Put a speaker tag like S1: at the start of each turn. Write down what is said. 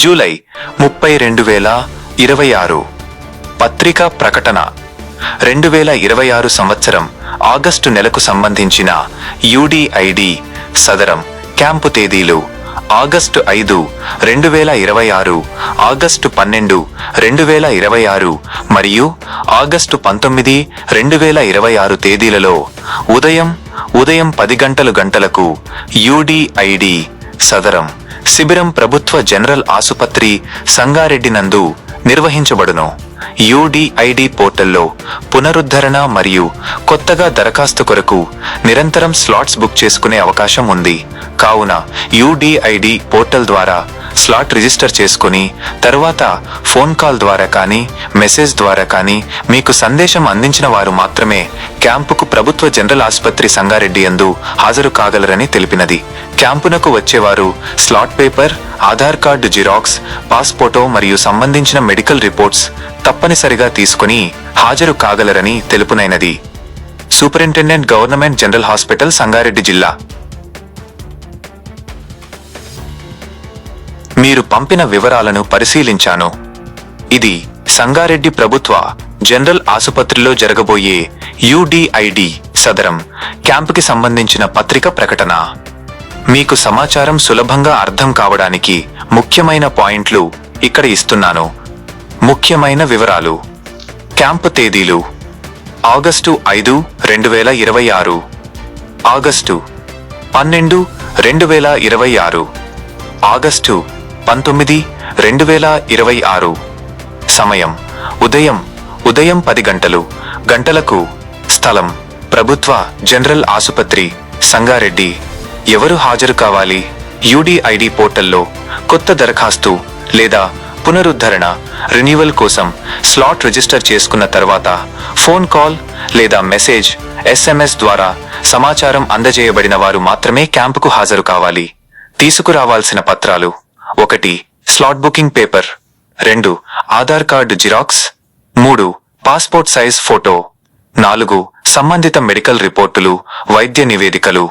S1: July 30, 2026 పత్రికా ప్రకటన 2026 సంవత్సరం ఆగస్టు నెలకు సంబంధించిన యుడిఐడి సదరం క్యాంపు తేదీలు ఆగస్టు 5, 2026, ఆగస్టు 12, 2026 మరియు ఆగస్టు 19, 2026 తేదీలలో ఉదయం 10 గంటలకు యుడిఐడి సదరం శిబిరం ప్రభుత్వ జనరల్ ఆసుపత్రి సంగారెడ్డి నందు నిర్వహించబడును. యుడిఐడి పోర్టల్లో పునరుద్ధరణ మరియు కొత్తగా దరఖాస్తు కొరకు నిరంతరం స్లాట్స్ బుక్ చేసుకునే అవకాశం ఉంది. కావున యుడిఐడి పోర్టల్ ద్వారా స్లాట్ రిజిస్టర్ చేసుకుని తర్వాత ఫోన్ కాల్ ద్వారా కానీ మెసేజ్ ద్వారా కానీ మీకు సందేశం అందించిన వారు మాత్రమే క్యాంపుకు ప్రభుత్వ జనరల్ ఆసుపత్రి సంగారెడ్డి యందు హాజరు కాగలరని తెలిపినది. క్యాంపునకు వచ్చేవారు slot paper, Aadhaar card xerox, పాస్పోర్టో మరియు సంబంధించిన మెడికల్ రిపోర్ట్స్ తప్పనిసరిగా తీసుకుని హాజరు కాగలరని తెలుపునైనది. Superintendent government general hospital Sangareddy జిల్లా. మీరు పంపిన వివరాలను పరిశీలించాను. ఇది సంగారెడ్డి ప్రభుత్వ జనరల్ ఆసుపత్రిలో జరగబోయే యుడిఐడి సదరం క్యాంపుకి సంబంధించిన పత్రిక ప్రకటన. మీకు సమాచారం సులభంగా అర్థం కావడానికి ముఖ్యమైన పాయింట్లు ఇక్కడ ఇస్తున్నాను. ముఖ్యమైన వివరాలు. క్యాంపు తేదీలు ఆగస్టు 5, 2026, ఆగస్టు 12, 2026, ఆగస్టు 19, 2026. సమయం ఉదయం 10 గంటలకు. స్థలం ప్రభుత్వ జనరల్ ఆసుపత్రి సంగారెడ్డి. ఎవరు హాజరు కావాలి? యుడిఐడి పోర్టల్లో కొత్త దరఖాస్తు లేదా పునరుద్ధరణ రెన్యువల్ కోసం స్లాట్ రిజిస్టర్ చేసుకున్న తర్వాత ఫోన్ కాల్ లేదా మెసేజ్, SMS ద్వారా సమాచారం అందజేయబడిన వారు మాత్రమే క్యాంపుకు హాజరు కావాలి. తీసుకురావాల్సిన పత్రాలు: 1. Slot booking paper, 2. Aadhaar card xerox, 3. Passport size photo, 4. సంబంధిత మెడికల్ రిపోర్టులు, వైద్య నివేదికలు.